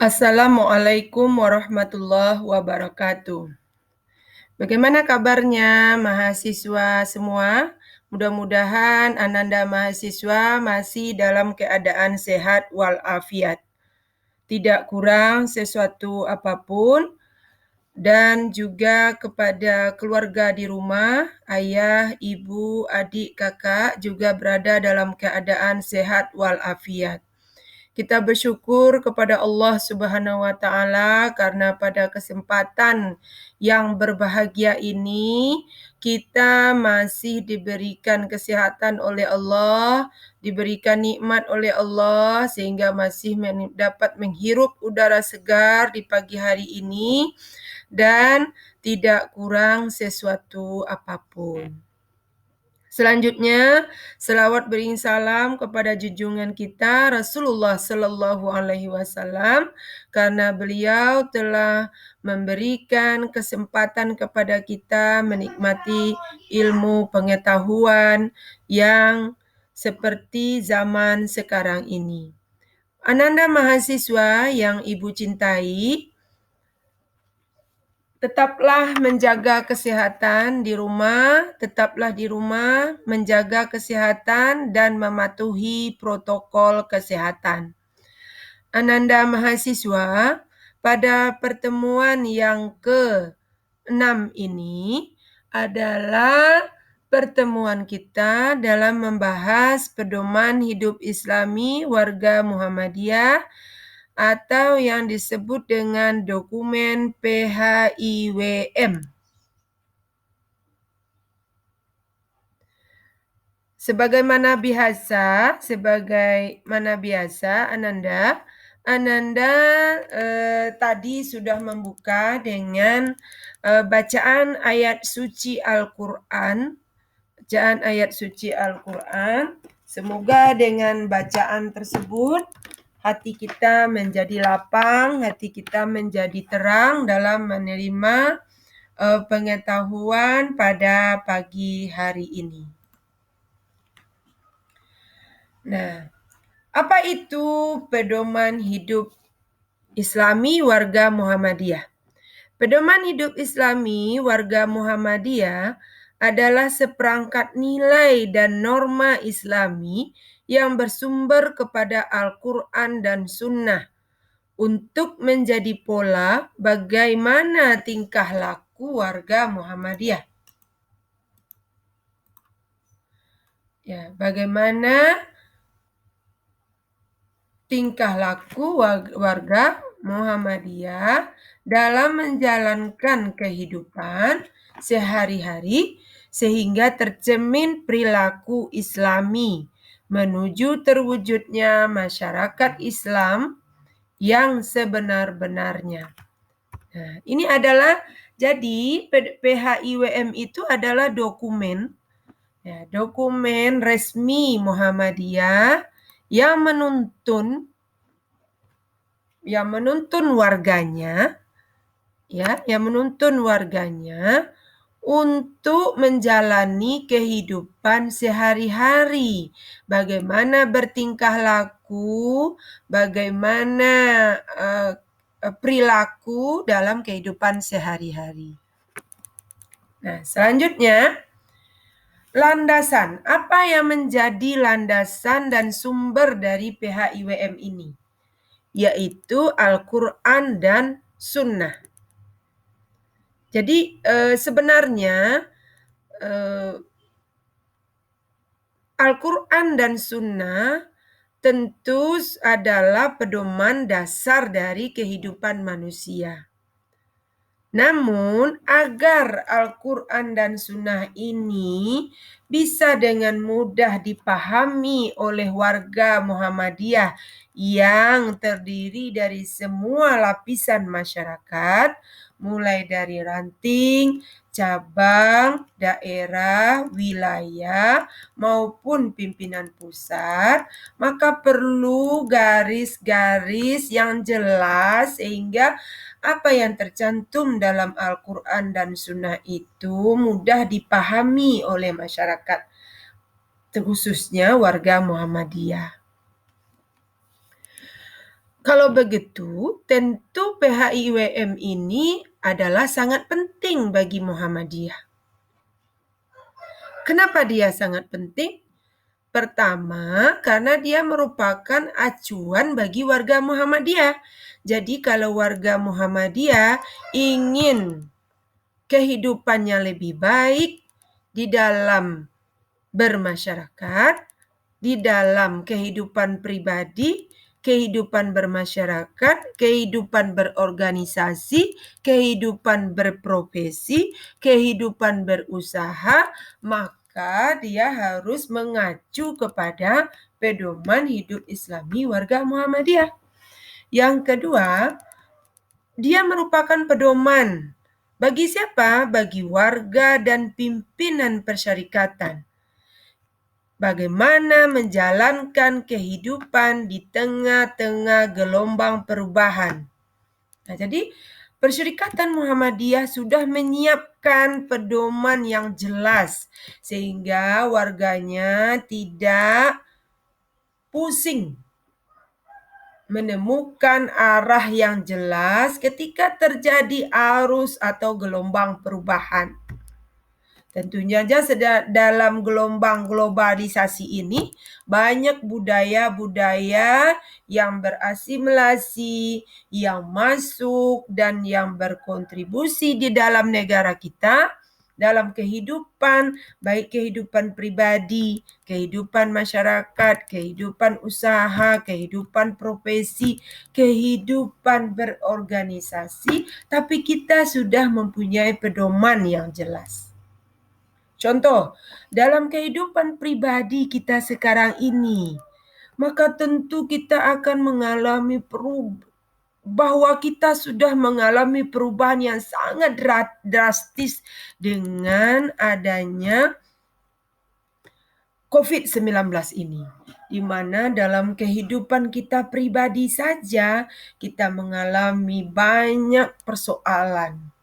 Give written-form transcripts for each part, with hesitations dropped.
Assalamualaikum warahmatullahi wabarakatuh. Bagaimana kabarnya mahasiswa semua? Mudah-mudahan Ananda mahasiswa masih dalam keadaan sehat walafiat. Tidak kurang sesuatu apapun, dan juga kepada keluarga di rumah, ayah, ibu, adik, kakak juga berada dalam keadaan sehat walafiat. Kita bersyukur kepada Allah Subhanahu wa Ta'ala karena pada kesempatan yang berbahagia ini kita masih diberikan kesehatan oleh Allah, diberikan nikmat oleh Allah sehingga masih dapat menghirup udara segar di pagi hari ini dan tidak kurang sesuatu apapun. Selanjutnya, selawat beriring salam kepada junjungan kita Rasulullah Sallallahu Alaihi Wasallam karena beliau telah memberikan kesempatan kepada kita menikmati ilmu pengetahuan yang seperti zaman sekarang ini. Ananda mahasiswa yang Ibu cintai, tetaplah menjaga kesehatan di rumah, tetaplah di rumah, menjaga kesehatan dan mematuhi protokol kesehatan. Ananda mahasiswa, pada pertemuan yang ke-6 ini adalah pertemuan kita dalam membahas pedoman hidup Islami warga Muhammadiyah atau yang disebut dengan dokumen PHIWM. Sebagaimana biasa, Ananda tadi sudah membuka dengan bacaan ayat suci Al-Quran. Semoga dengan bacaan tersebut hati kita menjadi lapang, hati kita menjadi terang dalam menerima pengetahuan pada pagi hari ini. Nah, apa itu pedoman hidup Islami warga Muhammadiyah? Pedoman hidup Islami warga Muhammadiyah adalah seperangkat nilai dan norma Islami yang bersumber kepada Al-Quran dan Sunnah untuk menjadi pola bagaimana tingkah laku warga Muhammadiyah. Ya, bagaimana tingkah laku warga Muhammadiyah dalam menjalankan kehidupan sehari-hari sehingga tercermin perilaku Islami menuju terwujudnya masyarakat Islam yang sebenar-benarnya. Nah, ini adalah jadi PHIWM itu adalah dokumen resmi Muhammadiyah yang menuntun warganya untuk menjalani kehidupan sehari-hari, bagaimana bertingkah laku, bagaimana perilaku dalam kehidupan sehari-hari. Nah, selanjutnya, landasan. Apa yang menjadi landasan dan sumber dari PHIWM ini? Yaitu Al-Quran dan Sunnah. Jadi sebenarnya Al-Quran dan Sunnah tentu adalah pedoman dasar dari kehidupan manusia. Namun, agar Al-Quran dan Sunnah ini bisa dengan mudah dipahami oleh warga Muhammadiyah yang terdiri dari semua lapisan masyarakat, mulai dari ranting, cabang, daerah, wilayah, maupun pimpinan pusat, maka perlu garis-garis yang jelas sehingga apa yang tercantum dalam Al-Quran dan Sunnah itu mudah dipahami oleh masyarakat, khususnya warga Muhammadiyah. Kalau begitu, tentu PHIWM ini adalah sangat penting bagi Muhammadiyah. Kenapa dia sangat penting? Pertama, karena dia merupakan acuan bagi warga Muhammadiyah. Jadi kalau warga Muhammadiyah ingin kehidupannya lebih baik di dalam bermasyarakat, di dalam kehidupan pribadi, kehidupan bermasyarakat, kehidupan berorganisasi, kehidupan berprofesi, kehidupan berusaha, maka dia harus mengacu kepada pedoman hidup Islami warga Muhammadiyah. Yang kedua, dia merupakan pedoman bagi siapa? Bagi warga dan pimpinan persyarikatan. Bagaimana menjalankan kehidupan di tengah-tengah gelombang perubahan. Nah, jadi Persyarikatan Muhammadiyah sudah menyiapkan pedoman yang jelas sehingga warganya tidak pusing menemukan arah yang jelas ketika terjadi arus atau gelombang perubahan. Tentunya saja dalam gelombang globalisasi ini banyak budaya-budaya yang berasimilasi, yang masuk dan yang berkontribusi di dalam negara kita, dalam kehidupan, baik kehidupan pribadi, kehidupan masyarakat, kehidupan usaha, kehidupan profesi, kehidupan berorganisasi, tapi kita sudah mempunyai pedoman yang jelas. Contoh, dalam kehidupan pribadi kita sekarang ini, maka tentu kita akan mengalami bahwa kita sudah mengalami perubahan yang sangat drastis dengan adanya COVID-19 ini. Di mana dalam kehidupan kita pribadi saja kita mengalami banyak persoalan.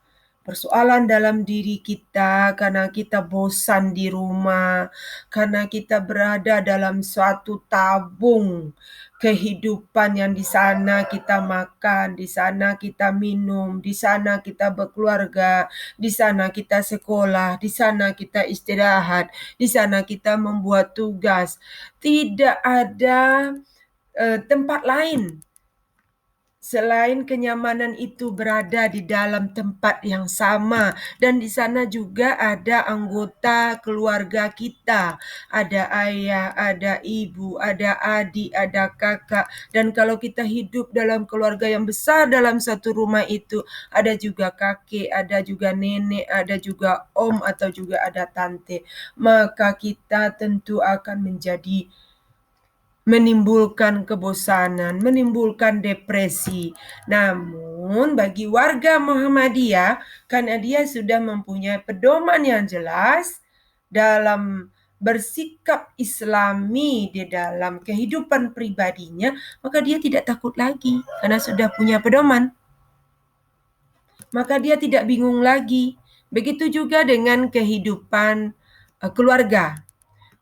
Persoalan dalam diri kita karena kita bosan di rumah, karena kita berada dalam suatu tabung kehidupan yang di sana kita makan, di sana kita minum, di sana kita berkeluarga, di sana kita sekolah, di sana kita istirahat, di sana kita membuat tugas. Tidak ada tempat lain selain kenyamanan itu berada di dalam tempat yang sama, dan di sana juga ada anggota keluarga kita, ada ayah, ada ibu, ada adik, ada kakak, dan kalau kita hidup dalam keluarga yang besar dalam satu rumah itu, ada juga kakek, ada juga nenek, ada juga om atau juga ada tante, maka kita tentu akan menimbulkan kebosanan, menimbulkan depresi. Namun bagi warga Muhammadiyah, karena dia sudah mempunyai pedoman yang jelas dalam bersikap islami di dalam kehidupan pribadinya, maka dia tidak takut lagi karena sudah punya pedoman. Maka dia tidak bingung lagi. Begitu juga dengan kehidupan keluarga.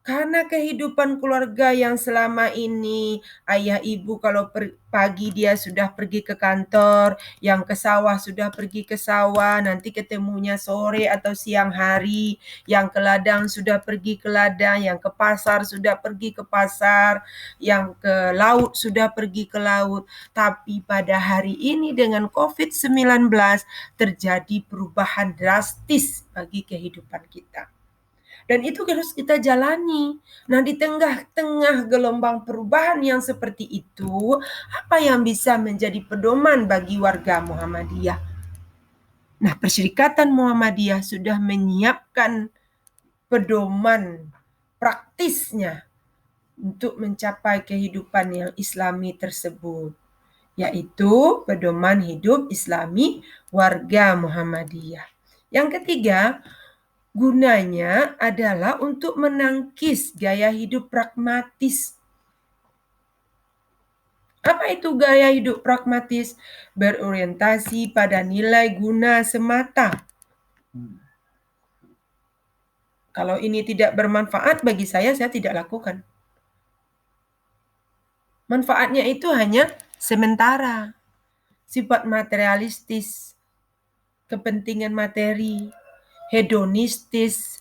Karena kehidupan keluarga yang selama ini ayah ibu kalau pagi dia sudah pergi ke kantor, yang ke sawah sudah pergi ke sawah, nanti ketemunya sore atau siang hari, yang ke ladang sudah pergi ke ladang, yang ke pasar sudah pergi ke pasar, yang ke laut sudah pergi ke laut. Tapi pada hari ini dengan COVID-19 terjadi perubahan drastis bagi kehidupan kita. Dan itu harus kita jalani. Nah, di tengah-tengah gelombang perubahan yang seperti itu, apa yang bisa menjadi pedoman bagi warga Muhammadiyah? Nah, Persyarikatan Muhammadiyah sudah menyiapkan pedoman praktisnya untuk mencapai kehidupan yang islami tersebut, yaitu pedoman hidup islami warga Muhammadiyah. Yang ketiga, gunanya adalah untuk menangkis gaya hidup pragmatis. Apa itu gaya hidup pragmatis? Berorientasi pada nilai guna semata. Kalau ini tidak bermanfaat bagi saya tidak lakukan. Manfaatnya itu hanya sementara, sifat materialistis, kepentingan materi, hedonistis,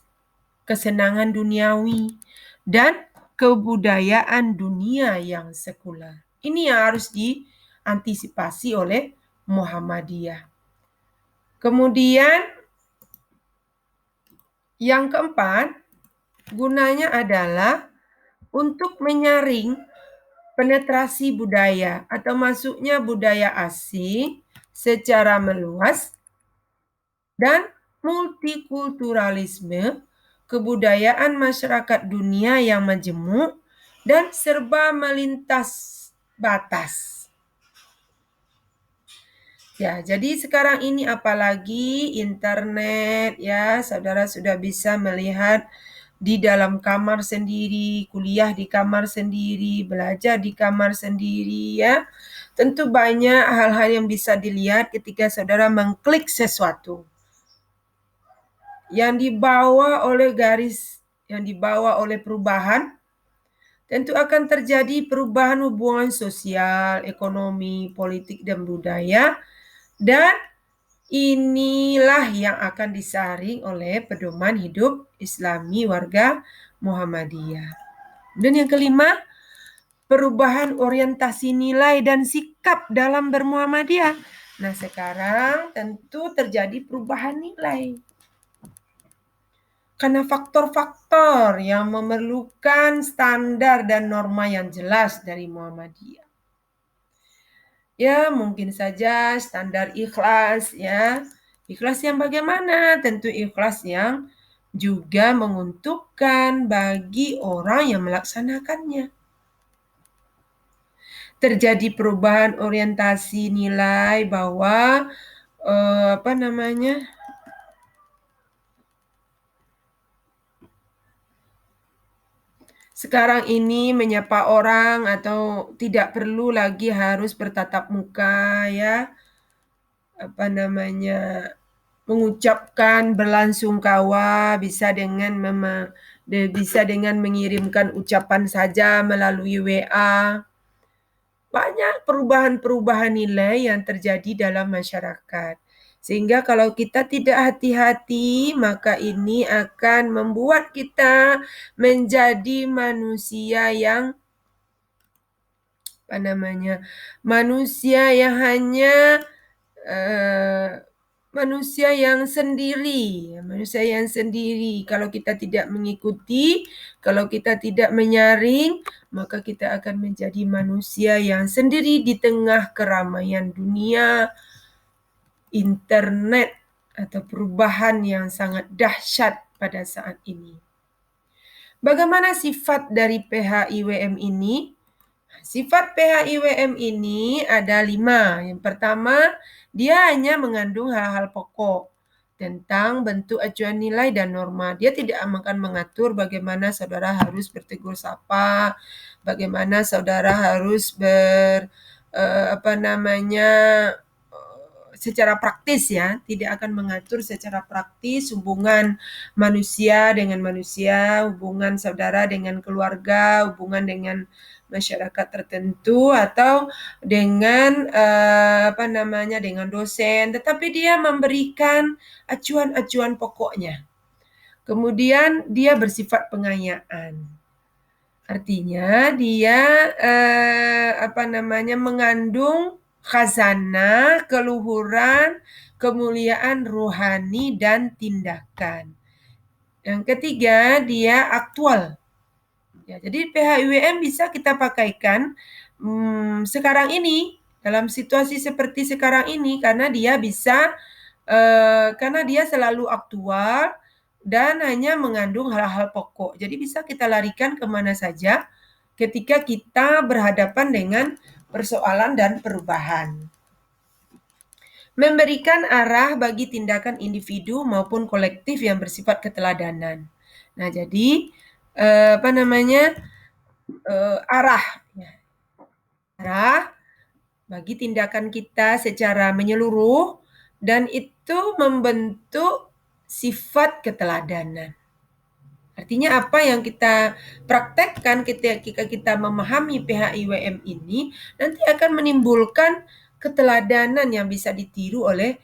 kesenangan duniawi, dan kebudayaan dunia yang sekuler. Ini yang harus diantisipasi oleh Muhammadiyah. Kemudian yang keempat, gunanya adalah untuk menyaring penetrasi budaya atau masuknya budaya asing secara meluas dan multikulturalisme, kebudayaan masyarakat dunia yang majemuk dan serba melintas batas. Ya, jadi sekarang ini apalagi internet ya, saudara sudah bisa melihat di dalam kamar sendiri, kuliah di kamar sendiri, belajar di kamar sendiri ya. Tentu banyak hal-hal yang bisa dilihat ketika saudara mengklik sesuatu. Yang dibawa oleh garis, yang dibawa oleh perubahan, tentu akan terjadi perubahan hubungan sosial, ekonomi, politik, dan budaya. Dan inilah yang akan disaring oleh pedoman hidup Islami warga Muhammadiyah. Dan yang kelima, perubahan orientasi nilai dan sikap dalam bermuhammadiyah. Nah, sekarang tentu terjadi perubahan nilai. Karena faktor-faktor yang memerlukan standar dan norma yang jelas dari Muhammadiyah. Ya, mungkin saja standar ikhlas ya. Ikhlas yang bagaimana? Tentu ikhlas yang juga menguntungkan bagi orang yang melaksanakannya. Terjadi perubahan orientasi nilai bahwa sekarang ini menyapa orang atau tidak perlu lagi harus bertatap muka ya. Mengucapkan berlangsungkawa bisa dengan mengirimkan ucapan saja melalui WA. Banyak perubahan-perubahan nilai yang terjadi dalam masyarakat. Sehingga kalau kita tidak hati-hati, maka ini akan membuat kita menjadi manusia yang manusia yang hanya manusia yang sendiri. Kalau kita tidak mengikuti, kalau kita tidak menyaring, maka kita akan menjadi manusia yang sendiri di tengah keramaian dunia, internet, atau perubahan yang sangat dahsyat pada saat ini. Bagaimana sifat dari PHIWM ini? Sifat PHIWM ini ada 5. Yang pertama, dia hanya mengandung hal-hal pokok tentang bentuk acuan nilai dan norma. Dia tidak akan mengatur bagaimana saudara harus bertegur sapa, bagaimana saudara harus secara praktis ya, tidak akan mengatur secara praktis hubungan manusia dengan manusia, hubungan saudara dengan keluarga, hubungan dengan masyarakat tertentu atau dengan dengan dosen, tetapi dia memberikan acuan-acuan pokoknya. Kemudian dia bersifat pengayaan. Artinya dia mengandung khazanah, keluhuran, kemuliaan rohani dan tindakan. Yang ketiga, dia aktual. Ya, jadi PHIWM bisa kita pakaikan sekarang ini, dalam situasi seperti sekarang ini, karena dia selalu aktual dan hanya mengandung hal-hal pokok. Jadi bisa kita larikan kemana saja ketika kita berhadapan dengan persoalan dan perubahan. Memberikan arah bagi tindakan individu maupun kolektif yang bersifat keteladanan. Nah, jadi arah bagi tindakan kita secara menyeluruh dan itu membentuk sifat keteladanan. Artinya apa yang kita praktekkan ketika kita memahami PHIWM ini nanti akan menimbulkan keteladanan yang bisa ditiru oleh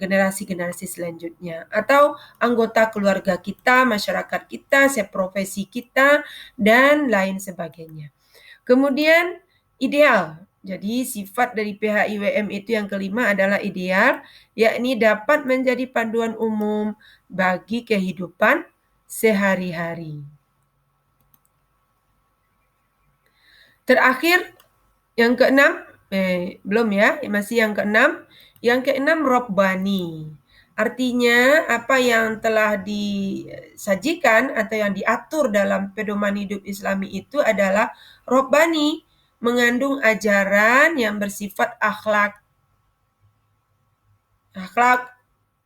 generasi-generasi selanjutnya atau anggota keluarga kita, masyarakat kita, seprofesi kita, dan lain sebagainya. Kemudian ideal. Jadi sifat dari PHIWM itu yang kelima adalah ideal, yakni dapat menjadi panduan umum bagi kehidupan sehari-hari. Terakhir, yang keenam, belum ya, masih yang keenam. Yang keenam, Robbani. Artinya apa yang telah disajikan atau yang diatur dalam pedoman hidup Islami itu adalah Robbani, mengandung ajaran yang bersifat akhlak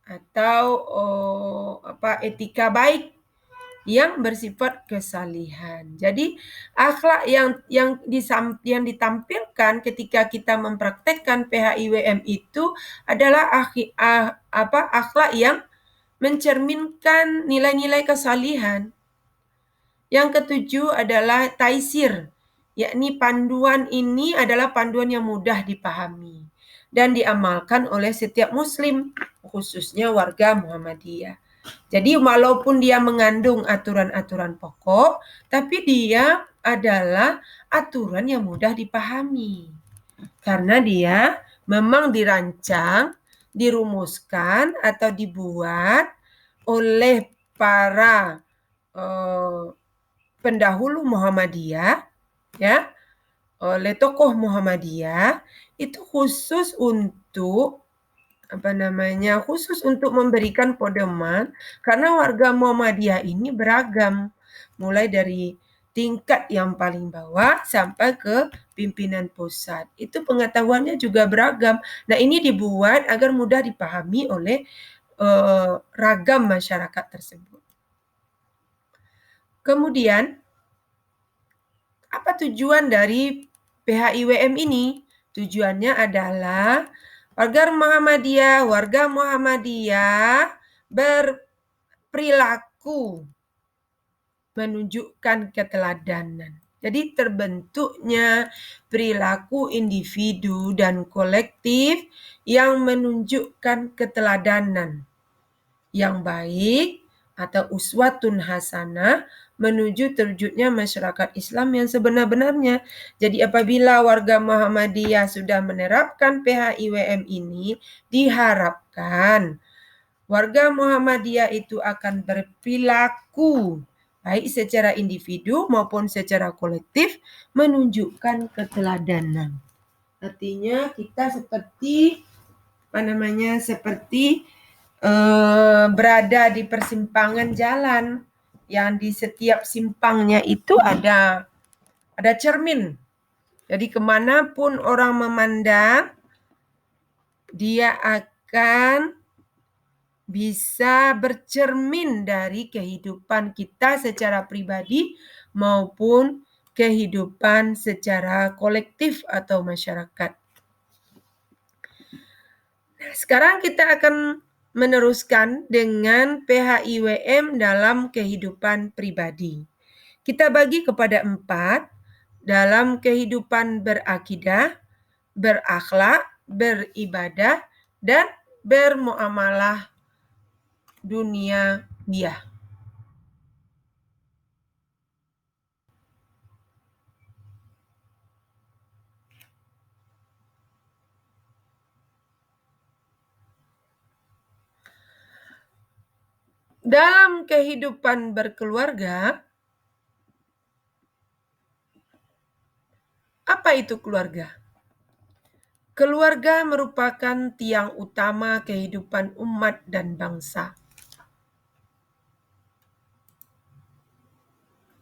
atau etika baik yang bersifat kesalihan. Jadi akhlak yang ditampilkan ketika kita mempraktekkan PHIWM itu adalah akhlak yang mencerminkan nilai-nilai kesalihan. Yang ketujuh adalah taisir, yakni panduan ini adalah panduan yang mudah dipahami dan diamalkan oleh setiap muslim, khususnya warga Muhammadiyah. Jadi walaupun dia mengandung aturan-aturan pokok, tapi dia adalah aturan yang mudah dipahami. Karena dia memang dirancang, dirumuskan atau dibuat oleh para pendahulu Muhammadiyah, ya, oleh tokoh Muhammadiyah itu khusus untuk khusus untuk memberikan pedoman karena warga Muhammadiyah ini beragam, mulai dari tingkat yang paling bawah sampai ke pimpinan pusat. Itu pengetahuannya juga beragam. Nah, ini dibuat agar mudah dipahami oleh ragam masyarakat tersebut. Kemudian, apa tujuan dari PHIWM ini? Tujuannya adalah agar warga Muhammadiyah berperilaku menunjukkan keteladanan. Jadi terbentuknya perilaku individu dan kolektif yang menunjukkan keteladanan yang baik atau uswatun hasanah menuju terwujudnya masyarakat Islam yang sebenar-benarnya. Jadi apabila warga Muhammadiyah sudah menerapkan PHIWM ini, diharapkan warga Muhammadiyah itu akan berperilaku baik secara individu maupun secara kolektif menunjukkan keteladanan. Artinya kita seperti berada di persimpangan jalan yang di setiap simpangnya itu ada cermin. Jadi kemanapun orang memandang, dia akan bisa bercermin dari kehidupan kita secara pribadi maupun kehidupan secara kolektif atau masyarakat. Nah, sekarang kita akan meneruskan dengan PHIWM dalam kehidupan pribadi. Kita bagi kepada 4 dalam kehidupan berakidah, berakhlak, beribadah, dan bermuamalah duniawiyah. Dalam kehidupan berkeluarga, apa itu keluarga? Keluarga merupakan tiang utama kehidupan umat dan bangsa.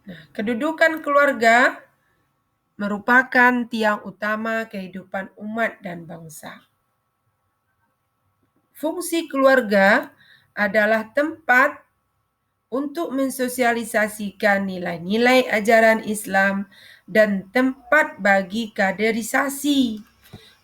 Nah, kedudukan keluarga merupakan tiang utama kehidupan umat dan bangsa. Fungsi keluarga adalah tempat untuk mensosialisasikan nilai-nilai ajaran Islam dan tempat bagi kaderisasi.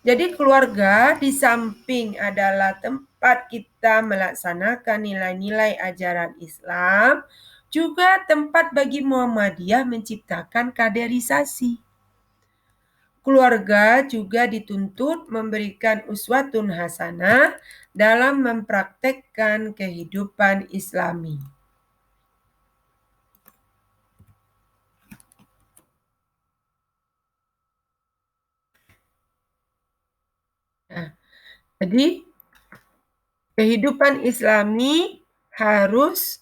Jadi keluarga di samping adalah tempat kita melaksanakan nilai-nilai ajaran Islam, juga tempat bagi Muhammadiyah menciptakan kaderisasi. Keluarga juga dituntut memberikan uswatun hasanah dalam mempraktekkan kehidupan Islami. Nah, jadi kehidupan Islami harus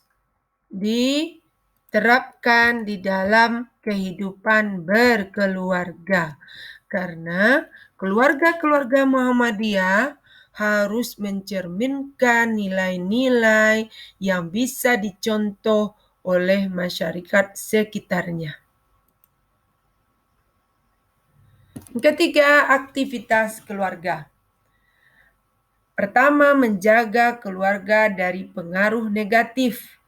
diterapkan di dalam kehidupan berkeluarga. Karena keluarga-keluarga Muhammadiyah harus mencerminkan nilai-nilai yang bisa dicontoh oleh masyarakat sekitarnya. Ketiga, aktivitas keluarga. Pertama, menjaga keluarga dari pengaruh negatif.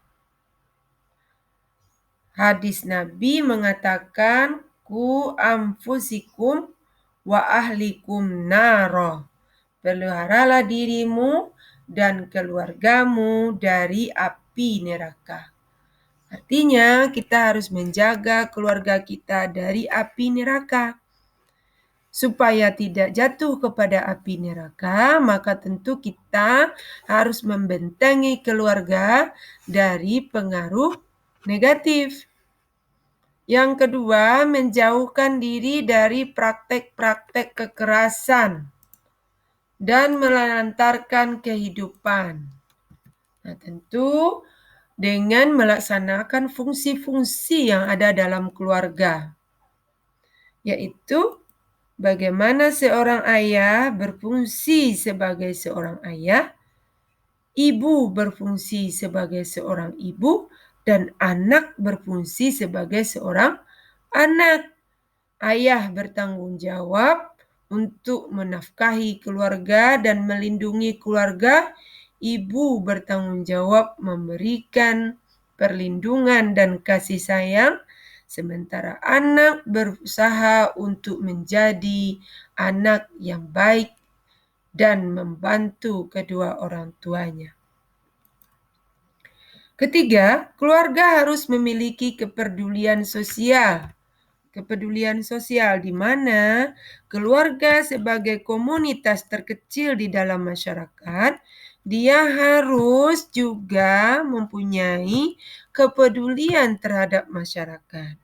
Hadis Nabi mengatakan, ku anfusikum wa ahlikum naro. Peliharalah dirimu dan keluargamu dari api neraka. Artinya kita harus menjaga keluarga kita dari api neraka. Supaya tidak jatuh kepada api neraka, maka tentu kita harus membentengi keluarga dari pengaruh negatif. Yang kedua, menjauhkan diri dari praktek-praktek kekerasan dan melantarkan kehidupan. Nah, tentu dengan melaksanakan fungsi-fungsi yang ada dalam keluarga, yaitu bagaimana seorang ayah berfungsi sebagai seorang ayah, ibu berfungsi sebagai seorang ibu, dan anak berfungsi sebagai seorang anak. Ayah bertanggung jawab untuk menafkahi keluarga dan melindungi keluarga. Ibu bertanggung jawab memberikan perlindungan dan kasih sayang, sementara anak berusaha untuk menjadi anak yang baik dan membantu kedua orang tuanya. Ketiga, keluarga harus memiliki kepedulian sosial. Kepedulian sosial di mana keluarga sebagai komunitas terkecil di dalam masyarakat, dia harus juga mempunyai kepedulian terhadap masyarakat.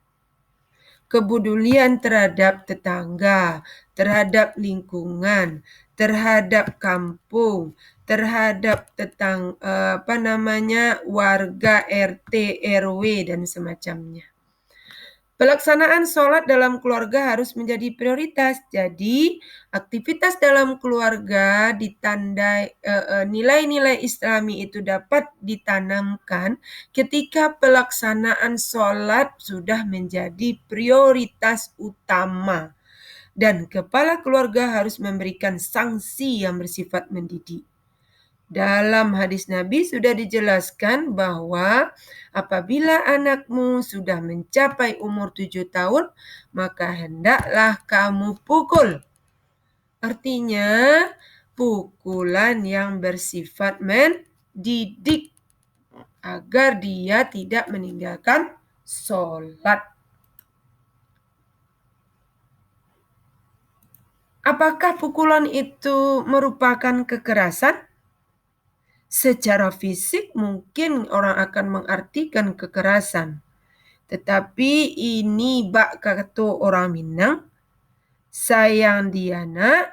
Kepedulian terhadap tetangga, terhadap lingkungan, terhadap kampung, terhadap warga RT, RW dan semacamnya. Pelaksanaan sholat dalam keluarga harus menjadi prioritas. Jadi, aktivitas dalam keluarga ditandai nilai-nilai Islami itu dapat ditanamkan ketika pelaksanaan sholat sudah menjadi prioritas utama. Dan kepala keluarga harus memberikan sanksi yang bersifat mendidik. Dalam hadis Nabi sudah dijelaskan bahwa apabila anakmu sudah mencapai umur 7 tahun, maka hendaklah kamu pukul. Artinya, pukulan yang bersifat mendidik agar dia tidak meninggalkan sholat. Apakah pukulan itu merupakan kekerasan? Secara fisik mungkin orang akan mengartikan kekerasan. Tetapi ini bak kato orang Minang, sayang diana,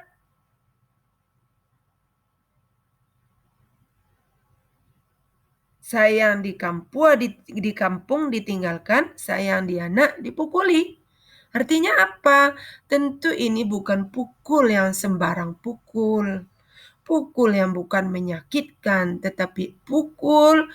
sayang di kampung ditinggalkan, sayang diana dipukuli. Artinya apa? Tentu ini bukan pukul yang sembarang pukul. Pukul yang bukan menyakitkan, tetapi pukul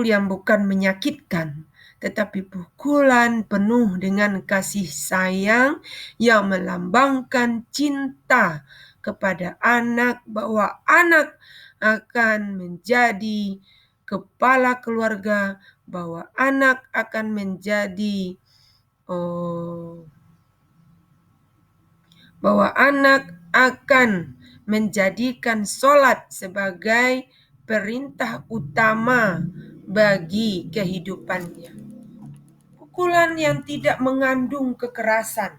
yang bukan menyakitkan, tetapi pukulan penuh dengan kasih sayang yang melambangkan cinta kepada anak, bahwa anak akan menjadi kepala keluarga, bahwa anak akan menjadi menjadikan sholat sebagai perintah utama bagi kehidupannya. Pukulan yang tidak mengandung kekerasan.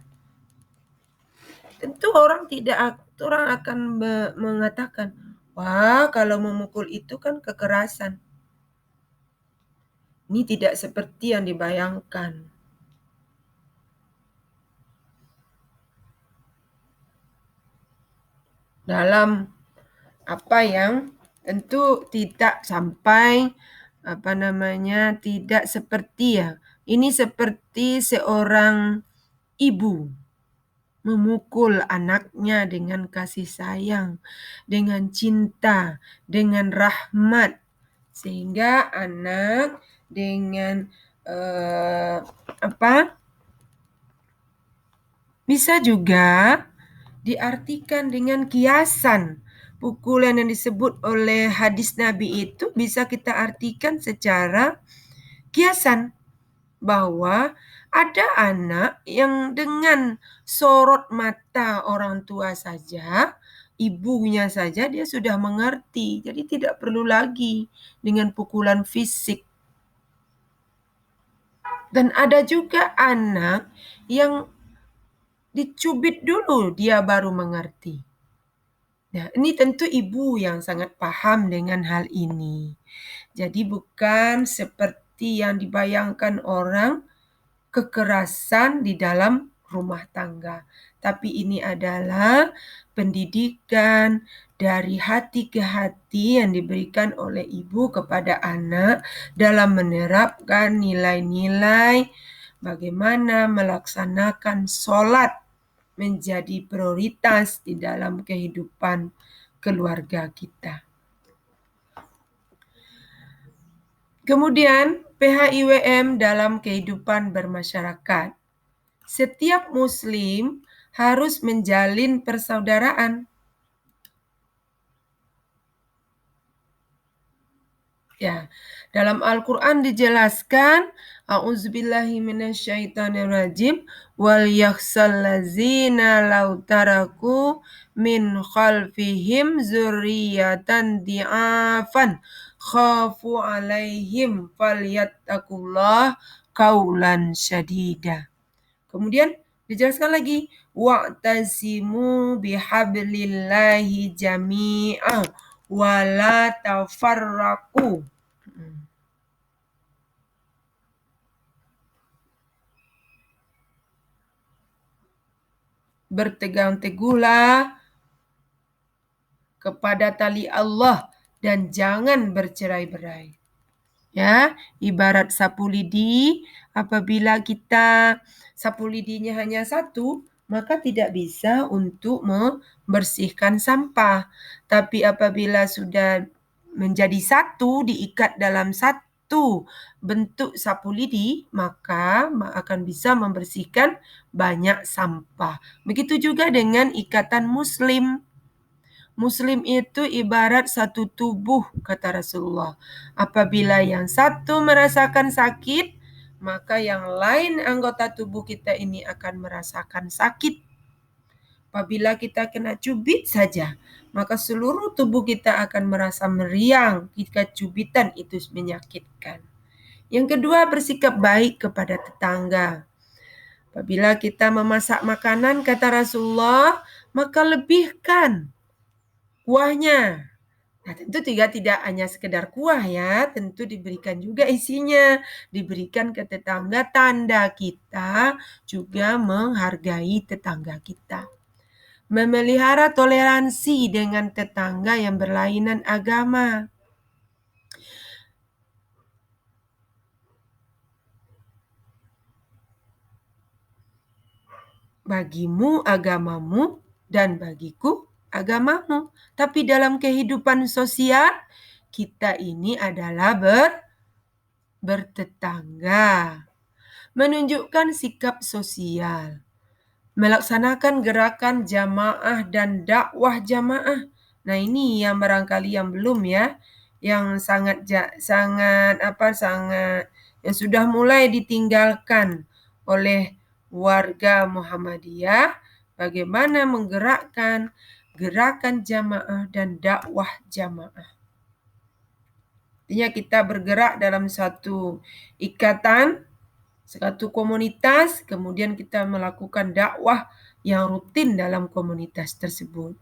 Tentu orang akan mengatakan, wah, kalau memukul itu kan kekerasan. Ini tidak seperti yang dibayangkan. Dalam apa yang tentu tidak sampai tidak seperti ya. Ini seperti seorang ibu memukul anaknya dengan kasih sayang, dengan cinta, dengan rahmat, sehingga anak dengan bisa juga diartikan dengan kiasan. Pukulan yang disebut oleh hadis Nabi itu bisa kita artikan secara kiasan, bahwa ada anak yang dengan sorot mata orang tua saja, ibunya saja, dia sudah mengerti. Jadi tidak perlu lagi dengan pukulan fisik. Dan ada juga anak yang dicubit dulu dia baru mengerti. Nah, ini tentu ibu yang sangat paham dengan hal ini. Jadi bukan seperti yang dibayangkan orang kekerasan di dalam rumah tangga. Tapi ini adalah pendidikan dari hati ke hati yang diberikan oleh ibu kepada anak dalam menerapkan nilai-nilai bagaimana melaksanakan sholat menjadi prioritas di dalam kehidupan keluarga kita. Kemudian PHIWM dalam kehidupan bermasyarakat. Setiap muslim harus menjalin persaudaraan. Ya, dalam Al-Quran dijelaskan, A'udzubillahi minasyaitonirrajim, wal yakhsal ladzina law taraku min khalfihim dzurriyyatan di'afan khafu alaihim falyattaqullah qaulan syadida. Kemudian dijelaskan lagi, wa'tasimu bihablillahi jami'an wala tafarraqu. Bertegang teguhlah kepada tali Allah dan jangan bercerai-berai. Ya, ibarat sapu lidi, apabila kita sapu lidinya hanya satu, maka tidak bisa untuk membersihkan sampah. Tapi apabila sudah menjadi satu, diikat dalam satu bentuk sapu lidi, maka akan bisa membersihkan banyak sampah. Begitu juga dengan ikatan muslim. Muslim itu ibarat satu tubuh, kata Rasulullah. Apabila yang satu merasakan sakit, maka yang lain anggota tubuh kita ini akan merasakan sakit. Apabila kita kena cubit saja, maka seluruh tubuh kita akan merasa meriang jika cubitan itu menyakitkan. Yang kedua, bersikap baik kepada tetangga. Apabila kita memasak makanan, kata Rasulullah, maka lebihkan kuahnya. Nah, tentu tidak hanya sekedar kuah ya, tentu diberikan juga isinya, diberikan ke tetangga, tanda kita juga menghargai tetangga kita. Memelihara toleransi dengan tetangga yang berlainan agama. Bagimu agamamu dan bagiku agamamu. Tapi dalam kehidupan sosial, kita ini adalah bertetangga. Menunjukkan sikap sosial. Melaksanakan gerakan jamaah dan dakwah jamaah. Nah, ini yang barangkali yang belum ya, yang sangat yang sudah mulai ditinggalkan oleh warga Muhammadiyah, bagaimana menggerakkan gerakan jamaah dan dakwah jamaah. Artinya kita bergerak dalam satu ikatan, satu komunitas, kemudian kita melakukan dakwah yang rutin dalam komunitas tersebut.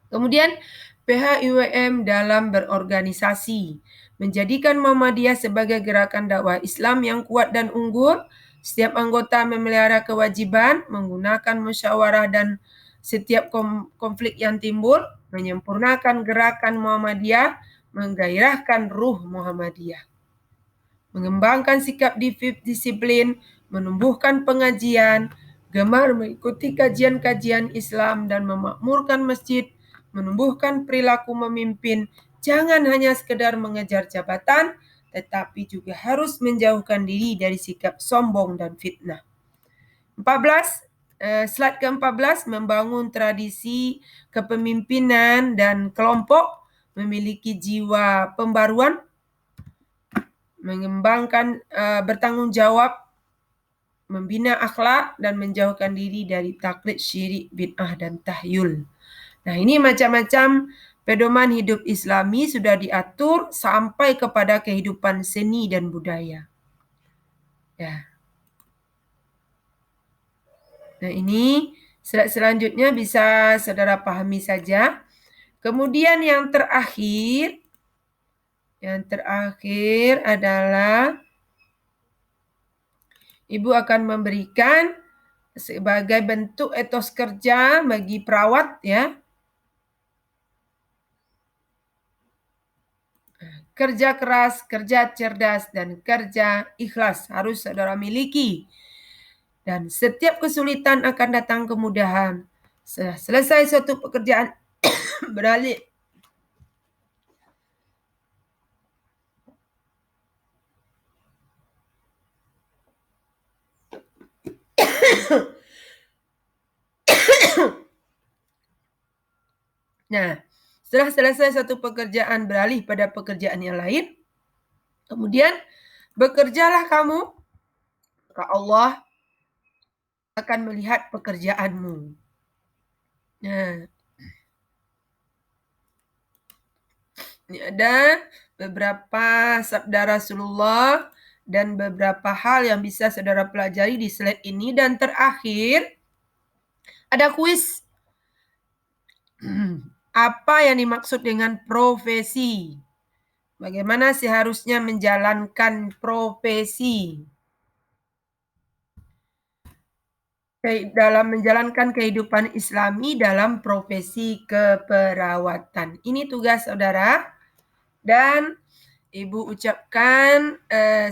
Kemudian PHIWM dalam berorganisasi, menjadikan Muhammadiyah sebagai gerakan dakwah Islam yang kuat dan unggul. Setiap anggota memelihara kewajiban menggunakan musyawarah dan setiap konflik yang timbul, menyempurnakan gerakan Muhammadiyah, menggairahkan ruh Muhammadiyah. Mengembangkan sikap disiplin, menumbuhkan pengajian, gemar mengikuti kajian-kajian Islam dan memakmurkan masjid, menumbuhkan perilaku memimpin, jangan hanya sekedar mengejar jabatan, tetapi juga harus menjauhkan diri dari sikap sombong dan fitnah. 14, slide ke-14, membangun tradisi kepemimpinan dan kelompok, memiliki jiwa pembaruan, mengembangkan bertanggung jawab, membina akhlak, dan menjauhkan diri dari taklid, syirik, bid'ah, dan tahyul. Nah, ini macam-macam pedoman hidup Islami sudah diatur sampai kepada kehidupan seni dan budaya. Ya. Nah, ini slide selanjutnya bisa saudara pahami saja. Kemudian yang terakhir adalah Ibu akan memberikan sebagai bentuk etos kerja bagi perawat, ya. Kerja keras, kerja cerdas, dan kerja ikhlas harus saudara miliki. Dan setiap kesulitan akan datang kemudahan. Setelah selesai suatu pekerjaan beralih Nah, setelah selesai satu pekerjaan beralih pada pekerjaan yang lain, kemudian bekerjalah kamu, maka Allah akan melihat pekerjaanmu. Nah, ini ada beberapa sabda Rasulullah dan beberapa hal yang bisa saudara pelajari di slide ini. Dan terakhir, ada kuis. Apa yang dimaksud dengan profesi? Bagaimana seharusnya menjalankan profesi? Dalam menjalankan kehidupan Islami dalam profesi keperawatan. Ini tugas saudara. Dan Ibu ucapkan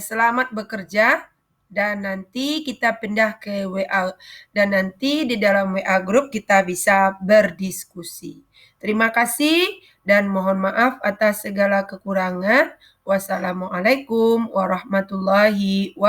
selamat bekerja. Dan nanti kita pindah ke WA. Dan nanti di dalam WA grup kita bisa berdiskusi. Terima kasih dan mohon maaf atas segala kekurangan. Wassalamualaikum warahmatullahi wabarakatuh.